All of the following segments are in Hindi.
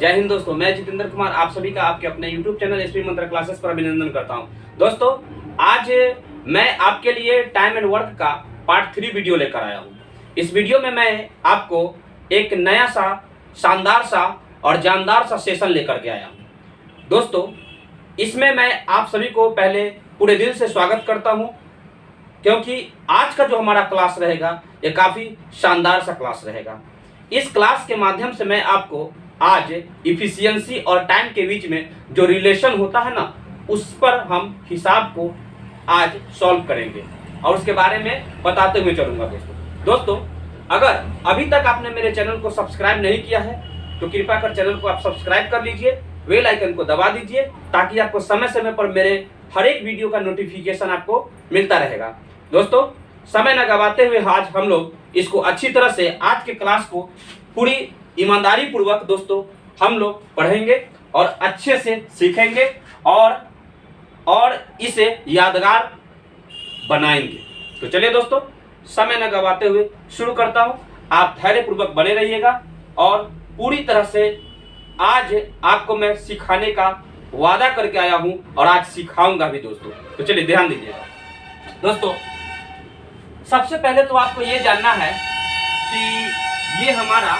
जय हिंद दोस्तों, मैं जितेंद्र कुमार आप सभी का आपके अपने YouTube चैनल एसपी मंत्र क्लासेस पर अभिनंदन करता हूं। दोस्तों, आज मैं आपके लिए टाइम एंड वर्क का पार्ट 3 वीडियो लेकर आया हूं। इस वीडियो में मैं आपको एक नया सा शानदार सा और जानदार सा सेशन लेकर के आया हूं। दोस्तों, इसमें मैं आप सभी को पहले पूरे दिल से स्वागत करता हूं, क्योंकि आज का जो हमारा क्लास रहेगा ये काफ़ी शानदार सा क्लास रहेगा। इस क्लास के माध्यम से मैं आपको आज इफिशियंसी और टाइम के बीच में जो रिलेशन होता है ना, उस पर हम हिसाब को आज सॉल्व करेंगे और उसके बारे में बताते हुए चलूंगा। दोस्तों, अगर अभी तक आपने मेरे चैनल को सब्सक्राइब नहीं किया है तो कृपया कर चैनल को आप सब्सक्राइब कर लीजिए, बेल आइकन को दबा दीजिए, ताकि आपको समय समय पर मेरे हर एक वीडियो का नोटिफिकेशन आपको मिलता रहेगा। दोस्तों, समय न गवाते हुए आज हम लोग इसको अच्छी तरह से आज के क्लास को पूरी ईमानदारी पूर्वक दोस्तों हम लोग पढ़ेंगे और अच्छे से सीखेंगे और इसे यादगार बनाएंगे। तो चलिए दोस्तों, समय न गवाते हुए शुरू करता हूं। आप धैर्यपूर्वक बने रहिएगा और पूरी तरह से आज आपको मैं सिखाने का वादा करके आया हूं और आज सिखाऊंगा भी दोस्तों। तो चलिए ध्यान दीजिएगा। दोस्तों, सबसे पहले तो आपको ये जानना है कि ये हमारा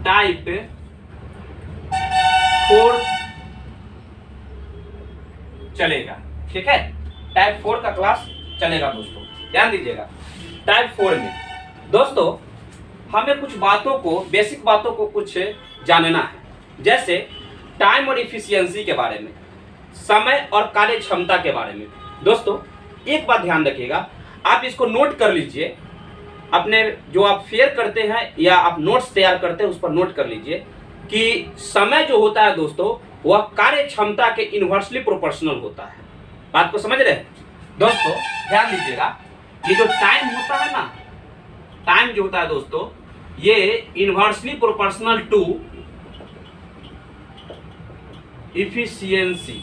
टाइप 4 चलेगा, ठीक है। टाइप 4 का क्लास चलेगा दोस्तों, ध्यान दीजिएगा। टाइप 4 में दोस्तों हमें कुछ बातों को, बेसिक बातों को कुछ जानना है, जैसे टाइम और इफिशियंसी के बारे में, समय और कार्य क्षमता के बारे में। दोस्तों, एक बात ध्यान रखिएगा, आप इसको नोट कर लीजिए, अपने जो आप फेयर करते हैं या आप नोट्स तैयार करते हैं उस पर नोट कर लीजिए कि समय जो होता है दोस्तों वह कार्य क्षमता के इनवर्सली प्रोपोर्शनल होता है। बात को समझ रहे हैं दोस्तों? ध्यान दीजिएगा, ये जो टाइम होता है ना, टाइम जो होता है दोस्तों, ये इनवर्सली प्रोपोर्शनल टू इफिशियंसी।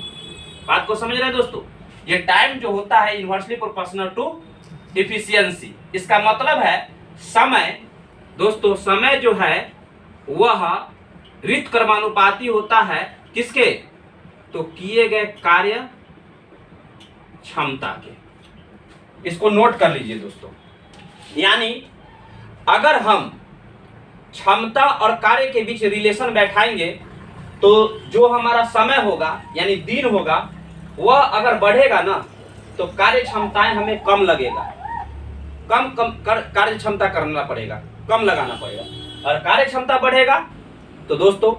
बात को समझ रहे हैं दोस्तों? ये टाइम जो होता है इनवर्सली प्रोपोर्शनल टू इफिशियंसी। इसका मतलब है समय दोस्तों, समय जो है वह ऋत क्रमानुपाती होता है किसके? तो किए गए कार्य क्षमता के। इसको नोट कर लीजिए दोस्तों। यानी अगर हम क्षमता और कार्य के बीच रिलेशन बैठाएंगे तो जो हमारा समय होगा यानी दिन होगा, वह अगर बढ़ेगा ना तो कार्य क्षमताएं हमें कम लगेगा, कम कार्य क्षमता करना पड़ेगा, कम लगाना पड़ेगा। और कार्य क्षमता बढ़ेगा तो दोस्तों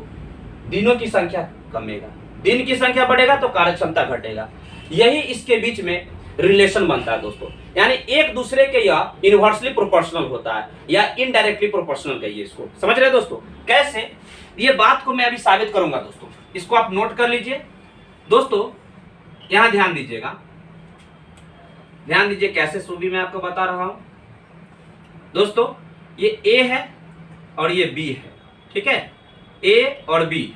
दिनों की संख्या कमेगा, दिन की संख्या बढ़ेगा तो कार्य क्षमता घटेगा। यही इसके बीच में रिलेशन बनता है दोस्तों। यानी एक दूसरे के यह इनवर्सली प्रोपोर्शनल होता है या इनडायरेक्टली प्रोपोर्शनल कहिए इसको। समझ रहे दोस्तों? कैसे? ये बात को मैं अभी साबित करूंगा दोस्तों। इसको आप नोट कर लीजिए दोस्तों। यहां ध्यान दीजिएगा, ध्यान दीजिए कैसे सो भी मैं आपको बता रहा हूं दोस्तों। ये ए है और ये बी है, ठीक है। ए और बी,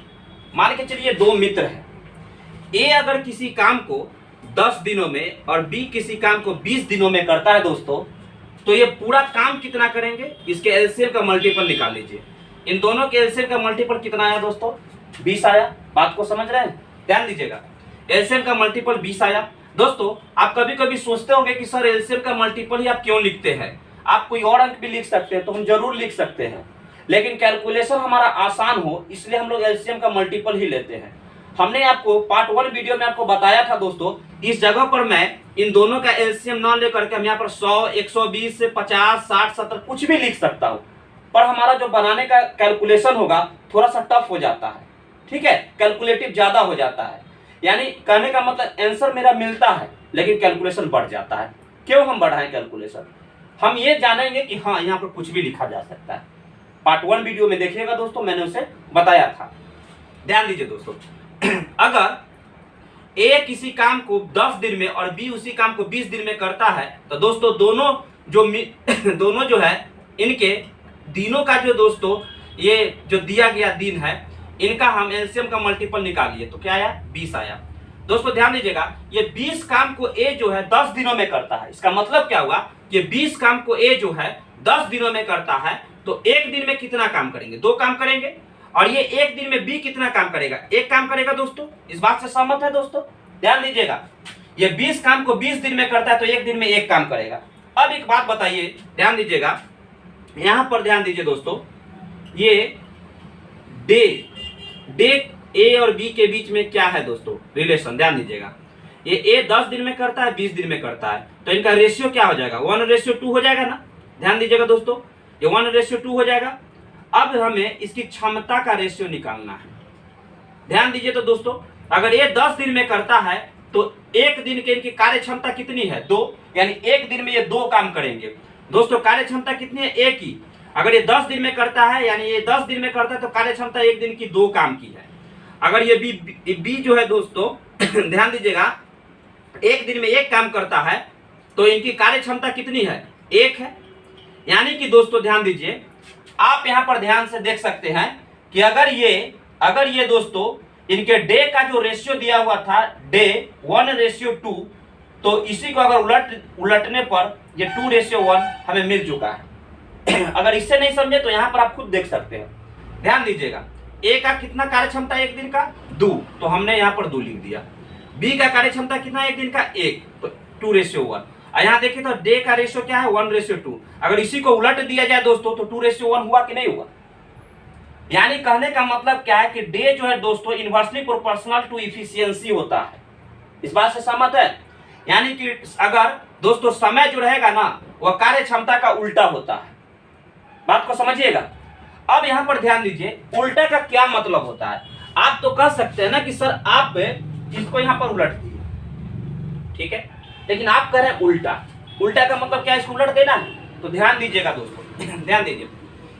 मान के चलिए दो मित्र हैं। ए अगर किसी काम को 10 दिनों में और बी किसी काम को 20 दिनों में करता है दोस्तों, तो ये पूरा काम कितना करेंगे? इसके एलसीएम का मल्टीपल निकाल लीजिए। इन दोनों के एलसीएम का मल्टीपल कितना आया दोस्तों? 20 आया। बात को समझ रहे हैं? ध्यान दीजिएगा, एलसीएम का मल्टीपल 20 आया। दोस्तों, आप कभी कभी सोचते होंगे कि सर एलसीएम का मल्टीपल ही आप क्यों लिखते हैं? आप कोई और अंक भी लिख सकते हैं, तो हम जरूर लिख सकते हैं, लेकिन कैलकुलेशन हमारा आसान हो इसलिए हम लोग एलसीएम का मल्टीपल ही लेते हैं। हमने आपको पार्ट 1 वीडियो में आपको बताया था दोस्तों, इस जगह पर मैं इन दोनों का एलसीएम ना लेकर के हम यहाँ पर 100, 120 से 50, 60, 70 कुछ भी लिख सकता हूँ, पर हमारा जो बनाने का कैलकुलेशन होगा थोड़ा सा टफ हो जाता है, ठीक है, कैलकुलेटिव ज्यादा हो जाता है। यानी कहने का मतलब आंसर मेरा मिलता है लेकिन कैलकुलेशन बढ़ जाता है। क्यों हम बढ़ाएं कैलकुलेशन? हम ये जानेंगे कि हाँ, यहाँ पर कुछ भी लिखा जा सकता है। पार्ट 1 वीडियो में देखिएगा दोस्तों, मैंने उसे बताया था। ध्यान दीजिए दोस्तों, अगर ए किसी काम को 10 दिन में और बी उसी काम को 20 दिन में करता है, तो दोस्तों दोनों जो है इनके दिनों का जो दोस्तों ये जो दिया गया दिन है, इनका हम एलसीएम का मल्टीपल निकालिए तो क्या आया? 20 आया। दोस्तों ध्यान दीजिएगा, ये 20 काम को ए जो है 10 दिनों में करता है। इसका मतलब क्या हुआ? ये 20 काम को ए जो है 10 दिनों में करता है, तो एक दिन में कितना काम करेंगे, 2 काम करेंगे। और ये एक दिन में बी कितना काम करेगा, 1 काम करेगा दोस्तों। इस बात से सहमत है दोस्तों, ध्यान दीजिएगा। ये 20 काम को 20 दिन में करता है तो एक दिन में 1 काम करेगा। अब एक बात बताइए, ध्यान दीजिएगा, यहां पर ध्यान दीजिए दोस्तों, ये डे ए और बी के बीच में क्या है दोस्तों, रिलेशन, ध्यान दीजिएगा। ये ए 10 दिन में करता है, 20 दिन में करता है, तो इनका रेशियो क्या हो जाएगा, 1:2 हो जाएगा ना। ध्यान दीजिएगा दोस्तों, ये 1:2 हो जाएगा। अब हमें इसकी क्षमता का रेशियो निकालना है। ध्यान दीजिए तो दोस्तों, अगर ये 10 दिन में करता है तो एक दिन के इनकी कार्य क्षमता कितनी है, 2, यानी एक दिन में ये 2 काम करेंगे। दोस्तों कार्य क्षमता कितनी है, 1 ही। अगर ये 10 दिन में करता है, यानी ये 10 दिन में करता है तो कार्य क्षमता एक दिन की 2 काम की है। अगर ये बी जो है दोस्तों ध्यान दीजिएगा, एक दिन में 1 काम करता है तो इनकी कार्य क्षमता कितनी है, 1 है। यानी कि दोस्तों ध्यान दीजिए, आप यहां पर ध्यान से देख सकते हैं कि अगर ये दोस्तों इनके डे का जो रेशियो दिया हुआ था, डे 1:2, तो इसी को अगर उलटने पर ये 2:1 हमें मिल चुका है। अगर इससे नहीं समझे तो यहां पर आप खुद देख सकते हैं। ध्यान दीजिएगा, ए का कितना कार्य क्षमता एक दिन का, 2, तो हमने यहां पर 2 लिख दिया। बी का कार्य क्षमता कितना एक दिन का, 1, तो 2:1। यहाँ देखिए तो डे का रेशियो क्या है, 1:2। अगर इसी को उलट दिया जाए दोस्तों तो 2:1 हुआ कि नहीं हुआ। यानी कहने का मतलब क्या है कि डे जो है दोस्तों इनवर्सली प्रोपोर्शनल टू इफिशियंसी होता है। इस बात से सहमत है। यानी कि अगर दोस्तों समय जो रहेगा ना वह कार्य क्षमता का उल्टा होता है। बात को समझिएगा। अब यहाँ पर ध्यान दीजिए, उल्टा का क्या मतलब होता है। आप तो कह सकते हैं ना कि सर आप इसको यहाँ पर उलट दिए, ठीक है, लेकिन आप कह रहे हैं उल्टा। उल्टा का मतलब क्या है, इसको उलट देना है। तो ध्यान दीजिएगा दोस्तों, ध्यान दीजिए,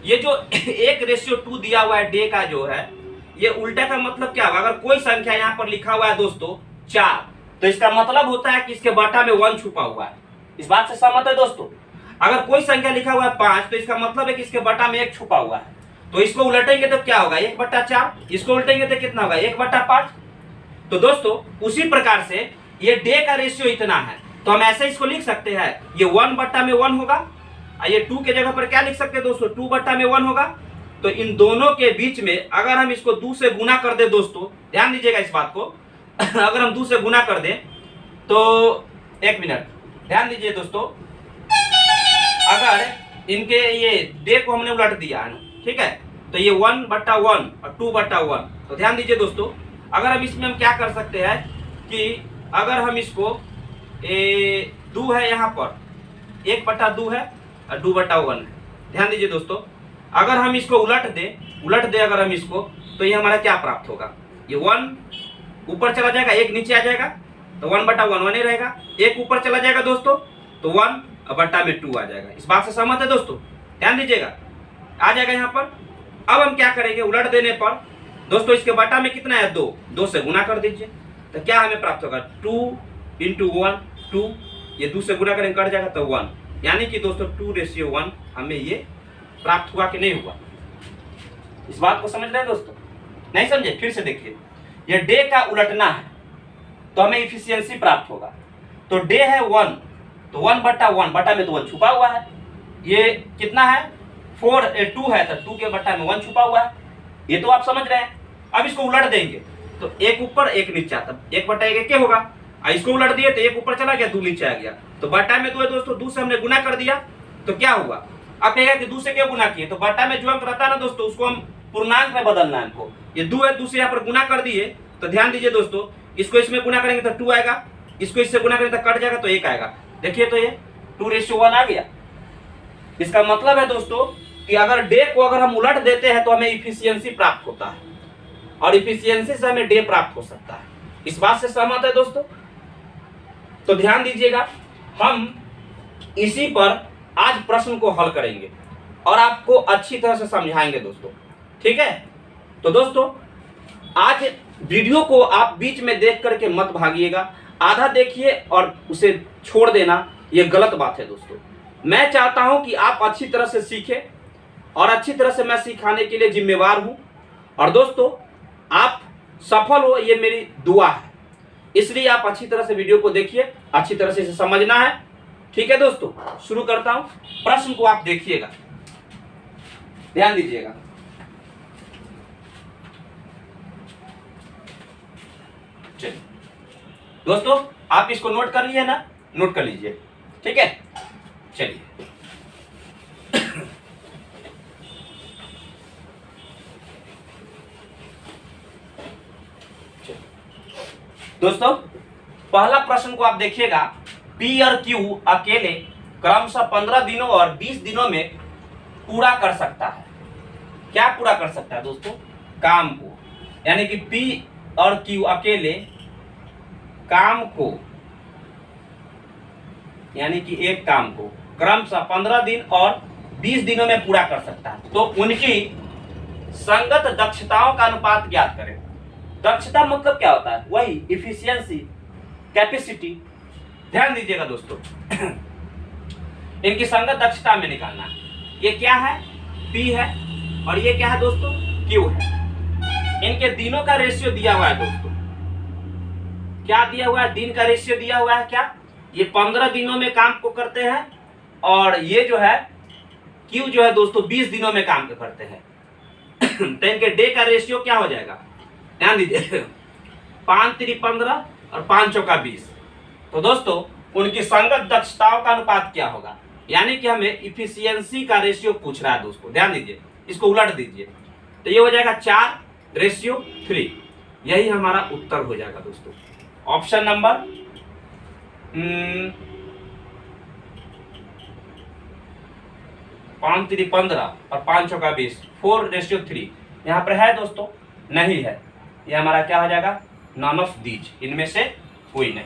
ये जो 1:2 दिया हुआ है डे का जो है, ये उल्टा का मतलब क्या होगा। अगर कोई संख्या यहाँ पर लिखा हुआ है दोस्तों 4, तो इसका मतलब होता है कि इसके बटा में 1 छुपा हुआ है। इस बात से सहमत है दोस्तों। अगर कोई संख्या लिखा हुआ है 5, तो इसका मतलब है कि इसके बटा में 1 छुपा हुआ है। तो इसको उलटेंगे तो क्या होगा, 1/4। इसको उलटेंगे तो कितना होगा, 1/5। तो दोस्तों उसी प्रकार से ये डे का रेशियो इतना है, तो हम ऐसे इसको लिख सकते हैं, ये 1/1 होगा। ये 2 के जगह पर क्या लिख सकते हैं दोस्तों, 2/1 होगा। तो इन दोनों के बीच में अगर हम इसको 2 से गुना कर दे दोस्तों, ध्यान दीजिएगा इस बात को अगर हम 2 से गुना कर दें तो 1 मिनट ध्यान दीजिए दोस्तों, अगर इनके ये डे को हमने उलट दिया है, ठीक है, तो ये 1/1 और 2/1। तो ध्यान दीजिए दोस्तों, अगर हम इसमें हम क्या कर सकते हैं कि अगर हम इसको 2 है यहाँ पर, 1/2 है और 2/1 है। ध्यान दीजिए दोस्तों, अगर हम इसको उलट दे अगर हम इसको, तो ये हमारा क्या प्राप्त होगा, ये 1 ऊपर चला जाएगा, 1 नीचे आ जाएगा, तो 1/1 1 ही रहेगा। 1 ऊपर चला जाएगा दोस्तों तो 1 और बट्टा में 2 आ जाएगा। इस बात से सहमत है दोस्तों, ध्यान दीजिएगा, आ जाएगा यहाँ पर। अब हम क्या करेंगे, उलट देने पर दोस्तों इसके बटा में कितना है, 2 से गुना कर दीजिए, तो क्या हमें प्राप्त होगा, 2 × 1 2, ये 2 से गुना करेंगे कट जाएगा तो 1। यानी कि दोस्तों 2:1 हमें ये प्राप्त हुआ कि नहीं हुआ। इस बात को समझ रहे हैं दोस्तों, नहीं समझे, फिर से देखिए, ये डे का उलटना है तो हमें इफिशियंसी प्राप्त होगा। तो डे है 1, तो 1/1 बटा में तो 1 छुपा हुआ है। ये कितना है, 2 है, तो 2 के बटा में 1 छुपा हुआ है। ये तो आप समझ रहे हैं। अब इसको उलट देंगे तो 1 ऊपर 1 नीचे आता, 1/1 क्या होगा। इसको उलट दिए तो 1 ऊपर चला गया, 2 नीचे आ गया, तो बटा में 2 है दोस्तों, 2 से हमने गुना कर दिया तो क्या हुआ। अब कहेगा कि 2 से क्या गुना किए, तो बटा में जो अंक रहता है ना दोस्तों उसको हम पूर्णांक में बदलना है हमको। ये 2 है, 2 से यहाँ पर गुना कर दिए, तो ध्यान दीजिए दोस्तों, इसको इसमें गुना करेंगे तो 2 आएगा, इसको इससे गुना करेंगे तो कट जाएगा तो 1 आएगा। देखिए तो ये 2:1 आ गया। इसका मतलब है दोस्तों कि अगर डे को अगर हम उलट देते हैं तो हमें इफिशियंसी प्राप्त होता है, और इफिशियंसी से हमें डे प्राप्त हो सकता है। इस बात से सहमत है दोस्तों। तो ध्यान दीजिएगा, हम इसी पर आज प्रश्न को हल करेंगे और आपको अच्छी तरह से समझाएंगे दोस्तों, ठीक है। तो दोस्तों आज वीडियो को आप बीच में देख करके मत भागिएगा, आधा देखिए और उसे छोड़ देना, यह गलत बात है दोस्तों। मैं चाहता हूं कि आप अच्छी तरह से सीखें और अच्छी तरह से मैं सिखाने के लिए जिम्मेवार हूं, और दोस्तों आप सफल हो ये मेरी दुआ है। इसलिए आप अच्छी तरह से वीडियो को देखिए, अच्छी तरह से इसे समझना है, ठीक है दोस्तों। शुरू करता हूं, प्रश्न को आप देखिएगा। ध्यान दीजिएगा। चलिए दोस्तों, आप इसको नोट कर लिए ना, नोट कर लीजिए, ठीक है। चलिए दोस्तों, पहला प्रश्न को आप देखिएगा, पी और क्यू अकेले क्रमशः 15 दिनों और 20 दिनों में पूरा कर सकता है। क्या पूरा कर सकता है दोस्तों? काम को। यानी कि पी और क्यू अकेले काम को, यानी कि एक काम को क्रमशः 15 दिन और 20 दिनों में पूरा कर सकता है। तो उनकी संगत दक्षताओं का अनुपात ज्ञात करें। दक्षता मतलब क्या होता है? वही इफिशियंसी, कैपेसिटी। ध्यान दीजिएगा दोस्तों, इनकी संगत दक्षता में निकालना है। ये क्या है? P है, और ये क्या है दोस्तों? Q है। इनके दिनों का रेशियो दिया हुआ है दोस्तों। क्या दिया हुआ है? दिन का रेशियो दिया हुआ है। क्या ये 15 दिनों में काम को करते हैं, और ये जो है Q जो है दोस्तों 20 दिनों में काम को करते हैं। तो इनके डे का रेशियो क्या हो जाएगा? ध्यान दीजिए, 5 3 15 और 5 चौका 20। तो दोस्तों उनकी संगत दक्षताओं का अनुपात क्या होगा? यानी कि हमें इफिशियंसी का रेशियो पूछ रहा है दोस्तों। ध्यान दीजिए, इसको उलट दीजिए, तो ये हो जाएगा 4:3। यही हमारा उत्तर हो जाएगा दोस्तों। ऑप्शन नंबर 5 3 15 और 5 चौका 20, 4:3 यहाँ पर है दोस्तों? नहीं है। ये हमारा क्या हो जाएगा? नॉन ऑफ दीज, इनमें से कोई नहीं।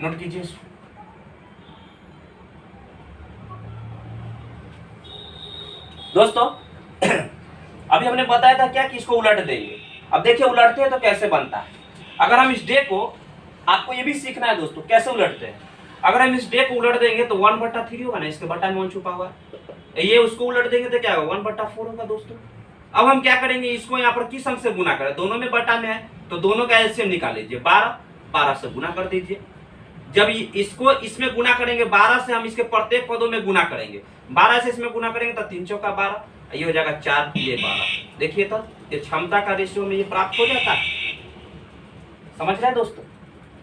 नोट कीजिए इसको। दोस्तों अभी हमने बताया था क्या कि इसको उलट देंगे। अब देखिए उलटते हैं तो कैसे बनता है। अगर हम इस डे को, आपको ये भी सीखना है दोस्तों कैसे उलटते हैं। अगर हम इस डे को उलट देंगे तो 1/3 होगा ना, इसके बटा में 1 छुपा हुआ है। ये उसको उलट देंगे तो क्या होगा? 1/4 होगा दोस्तों। अब हम क्या करेंगे, इसको यहाँ पर किस अंक से गुना करें? दोनों में बटा में है, तो दोनों का एलसीएम निकाल लीजिए। 12 से गुना कर दीजिए। जब इसको इसमें गुना करेंगे 12 से, हम इसके प्रत्येक पदों में गुना करेंगे। 12 से इसमें गुना करेंगे तो 3 चौका 12, ये हो जाएगा 4 ये 12। देखिए तो ये क्षमता का रेशियो में ये प्राप्त हो जाता है। समझ रहे हैं दोस्तों?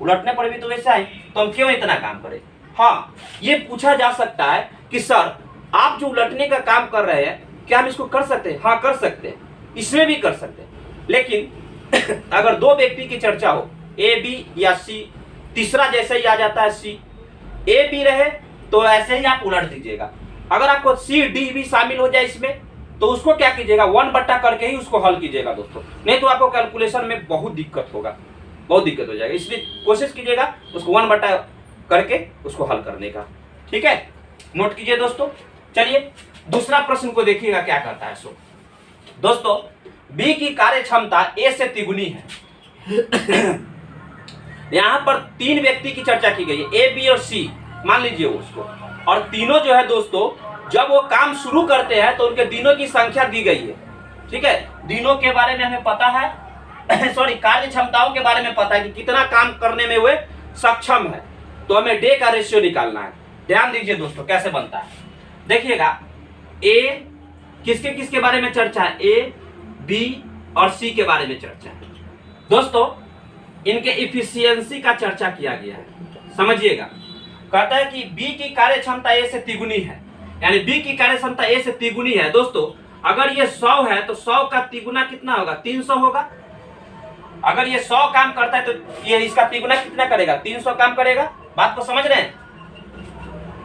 उलटने पर भी तो वैसा है, तो हम क्यों इतना काम करें? हाँ, ये पूछा जा सकता है कि सर आप जो उलटने का काम कर रहे हैं, क्या हम इसको कर सकते हैं? हाँ कर सकते हैं, इसमें भी कर सकते हैं। लेकिन अगर दो व्यक्ति की चर्चा हो, ए बी या सी, तीसरा जैसे ही आ जाता है सी, ए बी रहे तो ऐसे ही आप उलट दीजिएगा। अगर आपको सी डी भी शामिल हो जाए इसमें, तो उसको क्या कीजिएगा? 1 बट्टा करके ही उसको हल कीजिएगा दोस्तों, नहीं तो आपको कैलकुलेशन में बहुत दिक्कत होगा, बहुत दिक्कत हो जाएगा। इसलिए कोशिश कीजिएगा उसको 1 बट्टा करके उसको हल करने का। ठीक है, नोट कीजिए दोस्तों। चलिए दूसरा प्रश्न को देखिएगा क्या करता है। सो दोस्तों बी की कार्य क्षमता ए से तिगुनी है। यहां पर 3 व्यक्ति की चर्चा की गई है, ए बी और सी मान लीजिए उसको, और तीनों जो है दोस्तों जब वो काम शुरू करते हैं तो उनके दिनों की संख्या दी गई है। ठीक है, दिनों के बारे में हमें पता है, सॉरी कार्य क्षमताओं के बारे में पता है कि कितना काम करने में वे सक्षम है, तो हमें डे का रेशियो निकालना है। ध्यान दीजिए दोस्तों कैसे बनता है, देखिएगा। ए किसके किसके बारे में चर्चा है? ए बी और सी के बारे में चर्चा है दोस्तों। इनके इफिशियंसी का चर्चा किया गया है, समझिएगा। कहता है कि बी की कार्य क्षमता ए से तिगुनी है, यानी बी की कार्य क्षमता ए से तिगुनी है। दोस्तों अगर ये 100 है तो 100 का तिगुना कितना होगा? 300 होगा। अगर ये 100 काम करता है तो ये इसका तिगुना कितना करेगा? 300 काम करेगा। बात को समझ रहे हैं?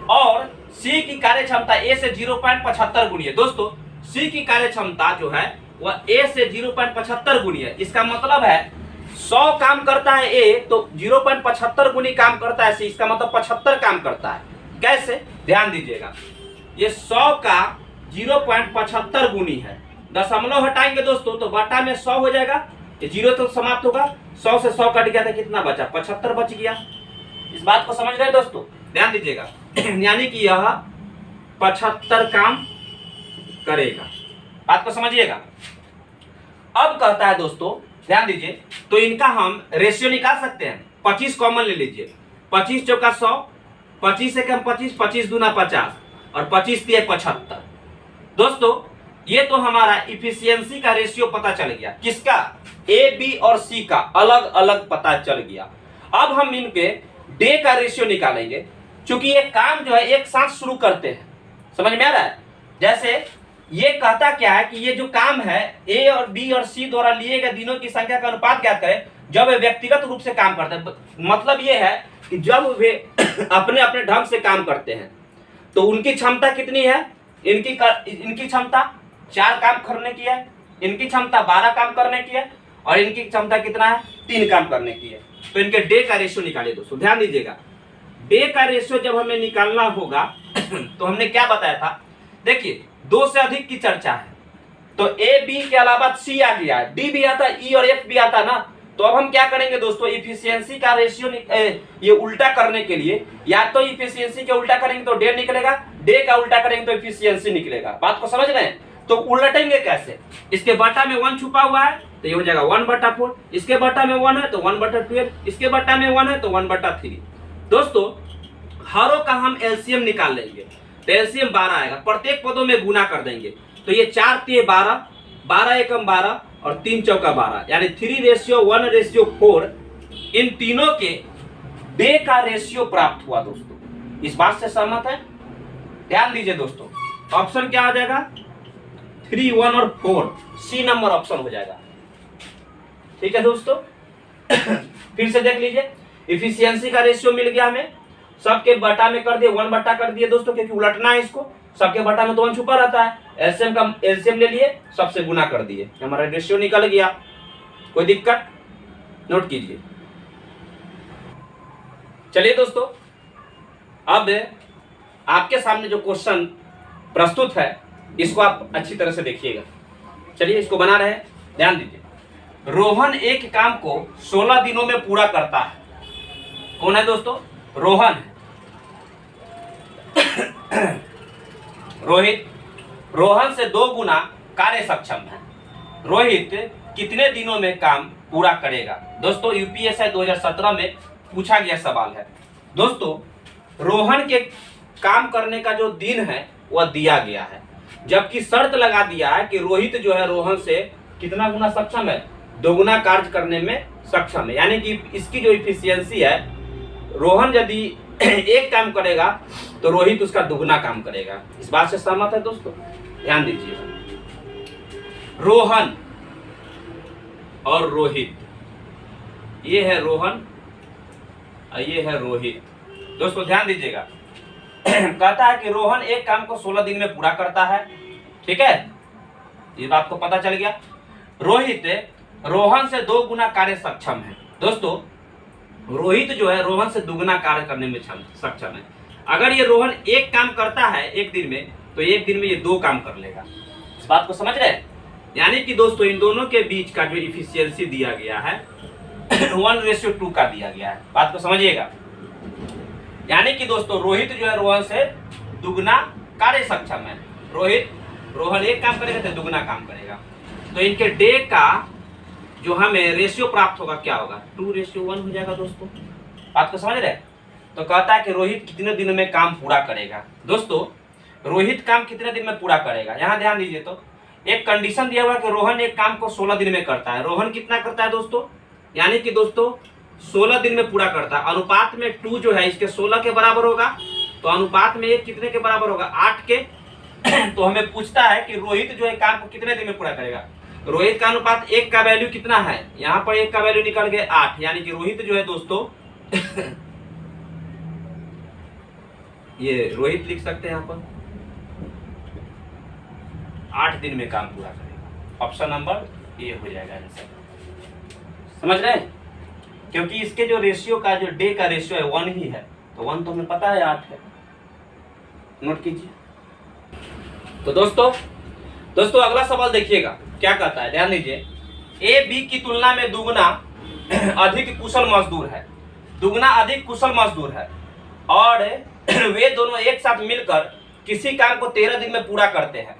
और सी की कार्य क्षमता ए से 0.75 गुनी है। दोस्तों सी की कार्य क्षमता जो है वह ए से 0.75 गुनी है। इसका मतलब है 100 काम करता है ए तो 0.75 गुनी काम करता है सी, इसका मतलब 75 काम करता है। कैसे? ध्यान दीजिएगा, ये 100 का 0.75 गुनी है। दशमलव हटाएंगे दोस्तों तो बटा में 100 हो जाएगा, ये 0 तो समाप्त होगा। 100 से 100 कट गया था, कितना बचा? 75 बच गया। इस बात को समझ रहे हैं दोस्तों? ध्यान दीजिएगा, यानी कि यह 75 काम करेगा। बात को समझिएगा। अब कहता है दोस्तों, ध्यान दीजिए, तो इनका हम रेशियो निकाल सकते हैं। 25 कॉमन ले लीजिए, 25 चौका 100, 25 से कम 25, 25 दूना 50, और 25 दिए 75। दोस्तों ये तो हमारा इफिशियंसी का रेशियो पता चल गया, किसका, ए बी और सी का अलग अलग पता चल गया। अब हम इनके डे का रेशियो निकालेंगे, क्योंकि ये काम जो है एक साथ शुरू करते हैं। समझ में आ रहा है? जैसे ये कहता क्या है कि ये जो काम है ए और बी और सी द्वारा लिए गए दिनों की संख्या का अनुपात ज्ञात करें जब वे व्यक्तिगत रूप से काम करते हैं। मतलब ये है कि जब वे अपने अपने ढंग से काम करते हैं तो उनकी क्षमता कितनी है, इनकी क्षमता 4 काम करने की है, इनकी क्षमता 12 काम करने की है, और इनकी क्षमता कितना है, 3 काम करने की है। तो इनके डे का रेशियो निकालिए दोस्तों। ध्यान दीजिएगा, डे का रेशियो जब हमें निकालना होगा तो हमने क्या बताया था, देखिए 2 से अधिक की चर्चा है तो ए बी के अलावा सी आ गया, डी भी आता, ई और एफ भी आता ना। तो अब हम क्या करेंगे दोस्तों, इफिशियंसी का रेशियो ये उल्टा करने के लिए या तो इफिशियंसी के उल्टा करेंगे तो डे निकलेगा, डे का उल्टा करेंगे तो इफिशियंसी निकलेगा। बात को समझ रहे हैं? तो उलटेंगे कैसे, इसके बटा में 1 छुपा हुआ है तो ये हो जाएगा 1/4, इसके बटा में 1 है तो 1/12, इसके बटा में 1 है तो 1/3। दोस्तों हरों का हम एलसीएम निकाल लेंगे तो एलसीएम 12 आएगा, प्रत्येक पदों में गुना कर देंगे तो ये 4 × 12, 12 × 12 और 3 × 12 यानी 3:1:4 इन तीनों के डे का रेशियो प्राप्त हुआ। दोस्तों इस बात से सहमत है? ध्यान दीजिए दोस्तों, ऑप्शन क्या हो जाएगा, 3, 1 और 4, सी नंबर ऑप्शन हो जाएगा। ठीक है दोस्तों फिर से देख लीजिए, इफिशियंसी का रेशियो मिल गया हमें, सबके बटा में कर दिए 1 बटा कर दिए दोस्तों, क्योंकि उलटना है इसको, सबके बटा में तो 1 छुपा रहता है। एलसीएम ले लिए, सबसे गुना कर दिए, हमारा रेशियो निकल गया। कोई दिक्कत? नोट कीजिए। चलिए दोस्तों, अब आपके सामने जो क्वेश्चन प्रस्तुत है इसको आप अच्छी तरह से देखिएगा। चलिए इसको बना रहे हैं, ध्यान दीजिए। रोहन एक काम को 16 दिनों में पूरा करता है। कौन है दोस्तों? रोहन है। रोहन से 2 गुना कार्य सक्षम है। रोहित कितने दिनों में काम पूरा करेगा? दोस्तों यूपीएससी 2017 में पूछा गया सवाल है। दोस्तों रोहन के काम करने का जो दिन है वह दिया गया है, जबकि शर्त लगा दिया है कि रोहित जो है रोहन से कितना गुना सक्षम है, 2 गुना कार्य करने में सक्षम है। यानी कि इसकी जो इफिशियंसी है, रोहन यदि एक काम करेगा तो रोहित उसका 2 गुना काम करेगा। इस बात से सहमत है दोस्तों? ध्यान दीजिए, रोहन और रोहित, ये है रोहन और ये है रोहित। दोस्तों ध्यान दीजिएगा, कहता है कि रोहन एक काम को 16 दिन में पूरा करता है। ठीक है, ये बात को पता चल गया। रोहित रोहन से 2 गुना कार्य सक्षम है। दोस्तों रोहित जो है रोहन से 2 गुना कार्य करने में सक्षम है। अगर ये रोहन एक काम करता है एक दिन में तो एक दिन में ये 2 काम कर लेगा। इस बात को समझ रहे हैं? यानी कि दोस्तों इन दोनों के बीच का जो इफिशियंसी दिया गया है 1:2 का दिया गया है। बात को समझिएगा। यानी कि दोस्तों रोहित जो है रोहन से 2 गुना कार्य सक्षम है। रोहन एक काम करेगा तो 2 गुना काम करेगा। तो इनके डे का जो हमें रेशियो प्राप्त होगा क्या होगा, 2:1 हो जाएगा। दोस्तों बात को समझ रहे हैं? तो कहता है कि रोहित कितने दिनों में काम पूरा करेगा। दोस्तों रोहित काम कितने दिन में पूरा करेगा, यहाँ ध्यान दीजिए। तो एक कंडीशन दिया हुआ है कि रोहन एक काम को 16 दिन में करता है। रोहन कितना करता है दोस्तों, यानी कि दोस्तों 16 दिन में पूरा करता है। अनुपात में 2 जो है इसके 16 के बराबर होगा, तो अनुपात में 1 कितने के बराबर होगा, 8 के। तो हमें पूछता है कि रोहित जो है काम को कितने दिन में पूरा करेगा। रोहित का अनुपात 1 का वैल्यू कितना है, यहाँ पर 1 का वैल्यू निकल गया 8, यानी कि रोहित जो है दोस्तों ये रोहित लिख सकते हैं यहाँ पर 8 दिन में काम पूरा करेगा। ऑप्शन नंबर ए हो जाएगा आंसर। समझ रहे हैं? क्योंकि इसके जो रेशियो का जो डे का रेशियो है 1 ही है, तो 1 तो हमें पता है 8 है। नोट कीजिए। तो दोस्तों अगला सवाल देखिएगा क्या कहता है, ध्यान दीजिए। ए बी की तुलना में 2 गुना अधिक कुशल मजदूर है, 2 गुना अधिक कुशल मजदूर है और वे दोनों एक साथ मिलकर किसी काम को 13 दिन में पूरा करते हैं,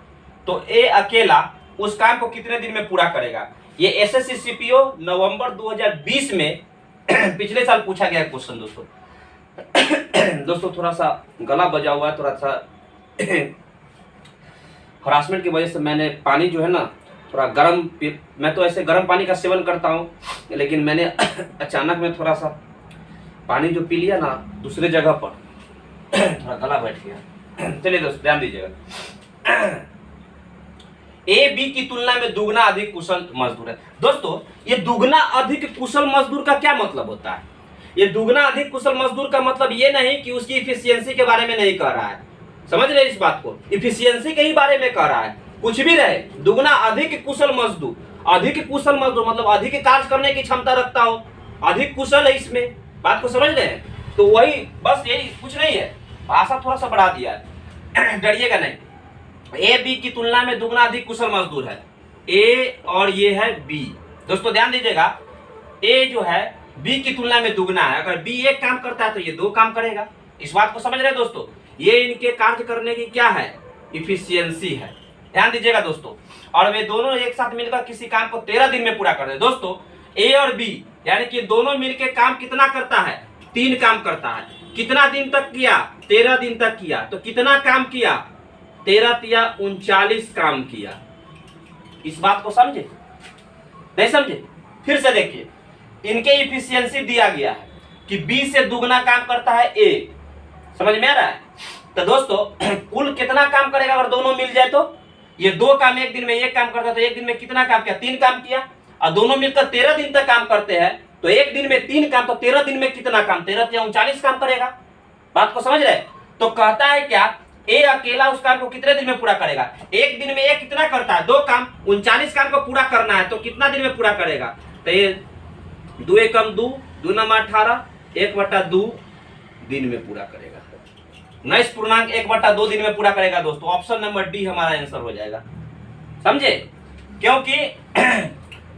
तो ए अकेला उस काम को कितने दिन में पूरा करेगा। ये एसएससी सीपीओ नवंबर 2020 में पिछले साल पूछा गया क्वेश्चन। दोस्तों थोड़ा सा गला बजा हुआ है, थोड़ा सा हरासमेंट की वजह से मैंने पानी जो है ना थोड़ा गर्म, मैं तो ऐसे गर्म पानी का सेवन करता हूँ, लेकिन मैंने अचानक में थोड़ा सा पानी जो पी लिया ना दूसरे जगह पर, थोड़ा गला बैठ गया। चलिए दोस्त ध्यान दीजिएगा। ए बी की तुलना में दुगना अधिक कुशल मजदूर है। दोस्तों ये दुगना अधिक कुशल मजदूर का क्या मतलब होता है? ये दुगना अधिक कुशल मजदूर का मतलब ये नहीं कि उसकी इफिशियंसी के बारे में नहीं कह रहा है, समझ रहे इस बात को, इफिशियंसी के ही बारे में कह रहा है। कुछ भी रहे, दुगना अधिक कुशल मजदूर, अधिक कुशल मजदूर मतलब अधिक कार्य करने की क्षमता रखता हो, अधिक कुशल है, इसमें बात को समझ रहे हैं? तो वही बस यही, कुछ नहीं है, भाषा थोड़ा सा बढ़ा दिया है, डरिएगा नहीं। ए बी की तुलना में दुगना अधिक कुशल मजदूर है, ए और ये है बी। दोस्तों ध्यान दीजिएगा, ए जो है बी की तुलना में दुगना है। अगर बी एक काम करता है तो ये दो काम करेगा। इस बात को समझ रहे हैं दोस्तों? ये इनके कार्य करने की क्या है? इफिशियंसी है। ध्यान दीजिएगा दोस्तों, और वे दोनों एक साथ मिलकर किसी काम को 13 दिन में पूरा कर दे। दोस्तों ए और बी यानी कि दोनों मिलकर काम कितना करता है? 3 काम करता है। कितना दिन तक किया? 13 दिन तक किया। तो कितना काम किया? 13 तिया 39 काम किया। इस बात को समझे? नहीं समझे? फिर से देखिए, इनके इफिशियंसी दिया गया है कि बी से दुगना काम करता है ए, समझ में आ रहा है? तो दोस्तों कुल कितना काम करेगा अगर दोनों मिल जाए? तो ये 2 काम एक दिन में एक काम करता है, तो एक दिन में कितना काम किया? 3 काम किया। और दोनों मिलकर 13 दिन तक काम करते हैं, तो एक दिन में 3 काम, तो 13 दिन में कितना काम? 13 तिया 39 काम करेगा। बात को समझ रहे? तो कहता है क्या, ए अकेला उस काम को कितने दिन में पूरा करेगा? एक दिन में ए कितना करता है? 2 काम, 39 काम को पूरा करना है, तो कितना दिन में पूरा करेगा? तो ये 2 एकम 2, 2 नमा 18, 1/2 दिन में पूरा करेगा। 19.1/2 दिन में पूरा करेगा। दोस्तों ऑप्शन नंबर डी हमारा आंसर हो जाएगा, समझे? क्योंकि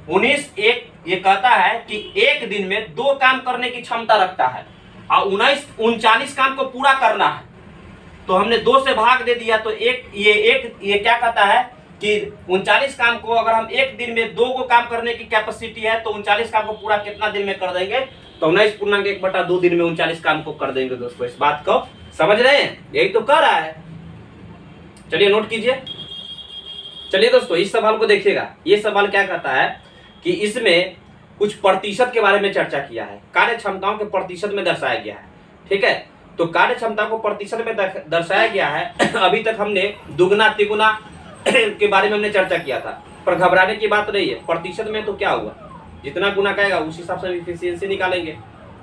19 ये कहता है कि एक दिन में 2 काम करने की क्षमता रखता है और 39 काम को पूरा करना है, तो हमने 2 से भाग दे दिया, तो ये क्या कहता है कि 39 काम को अगर हम एक दिन में 2 को काम करने की कैपेसिटी है, तो 39 काम को पूरा कितना दिन में कर देंगे? तो 19.1/2 दिन में 39 काम को कर देंगे। दोस्तों इस बात को समझ रहे हैं? यही तो कर रहा है। चलिए नोट कीजिए। चलिए दोस्तों इस सवाल को देखिएगा। ये सवाल क्या कहता है कि इसमें कुछ प्रतिशत के बारे में चर्चा किया है, कार्य क्षमताओं के प्रतिशत में दर्शाया गया है। ठीक है, तो कार्य क्षमता को प्रतिशत में दर्शाया गया है। अभी तक हमने दुगना तिगुना के बारे में हमने चर्चा किया था, पर घबराने की बात नहीं है। प्रतिशत में तो क्या हुआ, जितना गुना कहेगा उस हिसाब से इफिशियंसी निकालेंगे।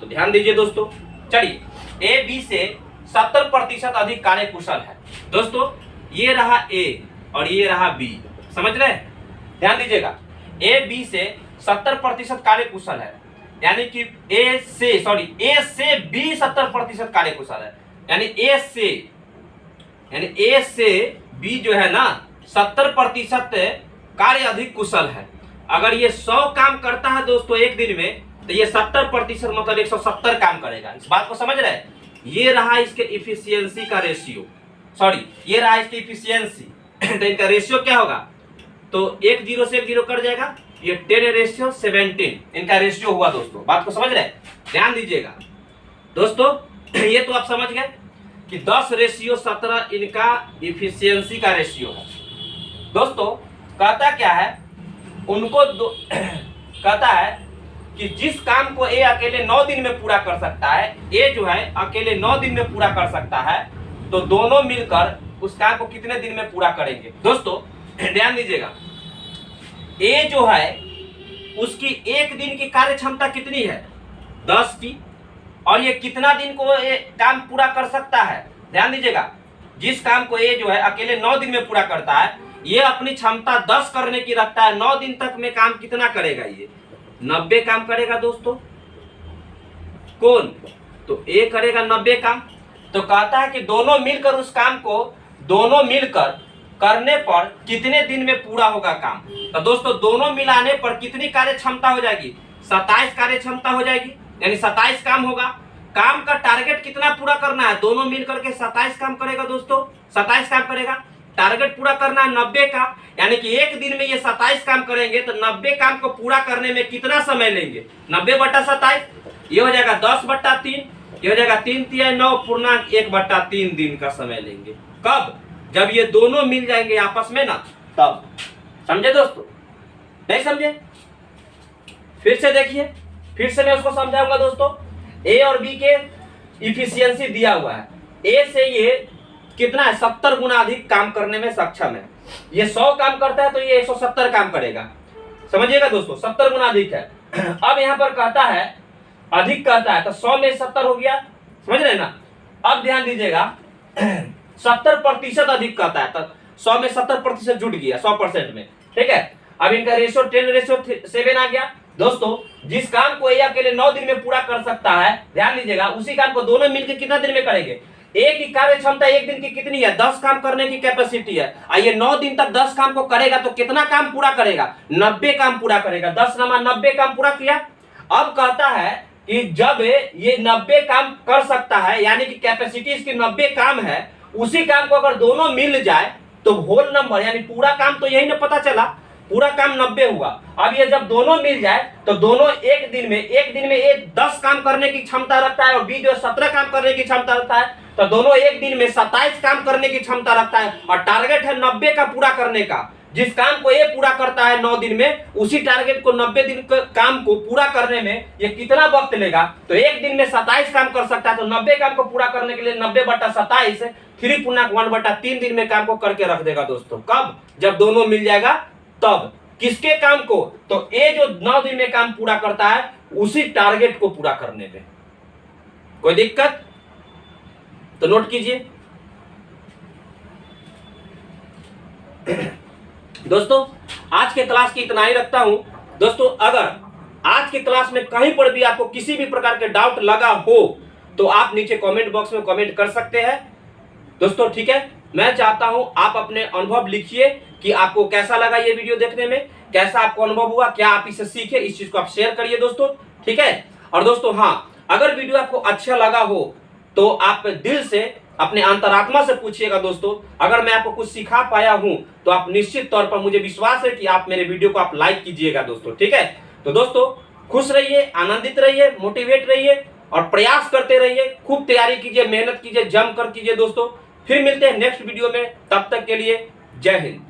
तो ध्यान दीजिए दोस्तों। चलिए ए बी से 70% अधिक कार्य कुशल है। दोस्तों ये रहा ए और ये रहा बी, समझ रहे हैं? ध्यान दीजिएगा, ए बी से 70% कार्य कुशल है, यानी कि ए से बी 70% कार्य कुशल है, यानी ए से बी जो है ना 70% कार्य अधिक कुशल है। अगर ये 100 काम करता है दोस्तों एक दिन में, तो ये 70% मतलब 170 काम करेगा। इस बात को समझ रहे हैं? ये रहा इसके इफिशियंसी का रेशियो, ये रहा इसकी इफिशियंसी। तो इनका रेशियो क्या होगा? तो 1 0 से 1 0 कट जाएगा, ये 10:17 इनका रेशियो हुआ। दोस्तों बात को समझ रहे हैं? ध्यान दीजिएगा दोस्तों, ये तो आप समझ गए कि 10:17 इनका इफिशियंसी का रेशियो है। दोस्तों कहता क्या है, कहता है कि जिस काम को ए अकेले 9 दिन में पूरा कर सकता है, ए जो है अकेले 9 दिन में पूरा कर सकता है, तो दोनों मिलकर उस काम को कितने दिन में पूरा करेंगे? दोस्तों ध्यान दीजिएगा, ए जो है उसकी एक दिन की कार्य क्षमता कितनी है? 10 की। और ये कितना दिन को ये काम पूरा कर सकता है? ध्यान दीजिएगा, जिस काम को ए जो है अकेले 9 दिन में पूरा करता है, ये अपनी क्षमता 10 करने की रखता है। 9 दिन तक में काम कितना करेगा? ये 90 काम करेगा। दोस्तों कौन? तो ए करेगा 90 काम। तो कहता है कि दोनों मिलकर उस काम को करने पर कितने दिन में पूरा होगा काम? तो दोस्तों दोनों मिलाने पर कितनी कार्य क्षमता हो जाएगी? 27 कार्य क्षमता हो जाएगी, यानी 27 काम होगा। काम का टारगेट कितना पूरा करना है? दोनों मिलकर के 27 काम करेगा। दोस्तों 27 काम करेगा, टारगेट पूरा करना है 90 का, यानी कि एक दिन में ये 27 काम करेंगे, तो 90 काम को पूरा करने में कितना समय लेंगे? 90/27, ये हो जाएगा 10/3, ये हो जाएगा 3 तिया 9 पूर्णांक 1/3 दिन का समय लेंगे। कब? जब ये दोनों मिल जाएंगे आपस में ना, तब। समझे दोस्तों? नहीं समझे? फिर से देखिए, फिर से मैं उसको समझाऊंगा दोस्तों। ए और बी के इफिशियंसी दिया हुआ है। ए से ये कितना है, 70 गुना अधिक काम करने में सक्षम है। ये 100 काम करता है तो ये 170 काम करेगा। समझिएगा दोस्तों, 70 गुना अधिक है। अब यहां पर कहता है अधिक कहता है, तो 100 में 70 हो गया। समझ रहे ना? अब ध्यान दीजिएगा, 70% अधिक कहता है, तो 100 में 70% जुट गया 100% में। ठीक है, अब इनका रेशियो 10:7 आ गया। दोस्तों, जिस काम को ए अकेले 9 दिन में पूरा कर सकता है, ध्यान दीजिएगा, उसी काम को दोनों मिलकर कितना दिन में करेंगे? एक की कार्य क्षमता एक दिन की कितनी है? 10 काम करने की कैपेसिटी है। ये 9 दिन तक 10 काम को करेगा तो कितना काम पूरा करेगा? 90 काम पूरा करेगा। 10 नमा 90 काम पूरा किया। अब कहता है कि जब ये 90 काम कर सकता है, यानी कि कैपेसिटी इसकी 90 काम है, उसी काम को अगर दोनों मिल जाए तो होल नंबर यानी पूरा काम तो यही ना पता चला, पूरा काम 90 हुआ। अब ये जब दोनों मिल जाए तो दोनों एक दिन में ए 10 काम करने की क्षमता रखता है और बी जो 17 काम करने की क्षमता रखता है, तो दोनों एक दिन में 27 काम करने की क्षमता रखता है। और टारगेट है 90 का पूरा करने का। जिस काम को ये पूरा करता है 9 दिन में, उसी टारगेट को 90 दिन के काम को पूरा करने में ये कितना वक्त लेगा? तो एक दिन में 27 काम कर सकता है, तो 90 काम को पूरा करने के लिए 90/27 3 दिन में काम को करके रख देगा दोस्तों। कब? जब दोनों मिल जाएगा तब। किसके काम को? तो ए जो 9 दिन में काम पूरा करता है, उसी टारगेट को पूरा करने में। कोई दिक्कत? तो नोट कीजिए दोस्तों। आज के क्लास की इतना ही रखता हूं दोस्तों। अगर आज के क्लास में कहीं पर भी आपको किसी भी प्रकार के डाउट लगा हो तो आप नीचे कमेंट बॉक्स में कमेंट कर सकते हैं दोस्तों। ठीक है, मैं चाहता हूं आप अपने अनुभव लिखिए कि आपको कैसा लगा ये वीडियो देखने में, कैसा आपको अनुभव हुआ, क्या आप इसे सीखे, इस चीज को आप शेयर करिए दोस्तों। ठीक है, और दोस्तों हाँ, अगर वीडियो आपको अच्छा लगा हो तो आप दिल से अपने अंतरात्मा से पूछिएगा दोस्तों। अगर मैं आपको कुछ सिखा पाया हूं तो आप निश्चित तौर पर, मुझे विश्वास है कि आप मेरे वीडियो को आप लाइक कीजिएगा दोस्तों। ठीक है, तो दोस्तों खुश रहिए, आनंदित रहिए, मोटिवेट रहिए और प्रयास करते रहिए। खूब तैयारी कीजिए, मेहनत कीजिए, जम कर कीजिए दोस्तों। फिर मिलते हैं नेक्स्ट वीडियो में, तब तक के लिए जय हिंद।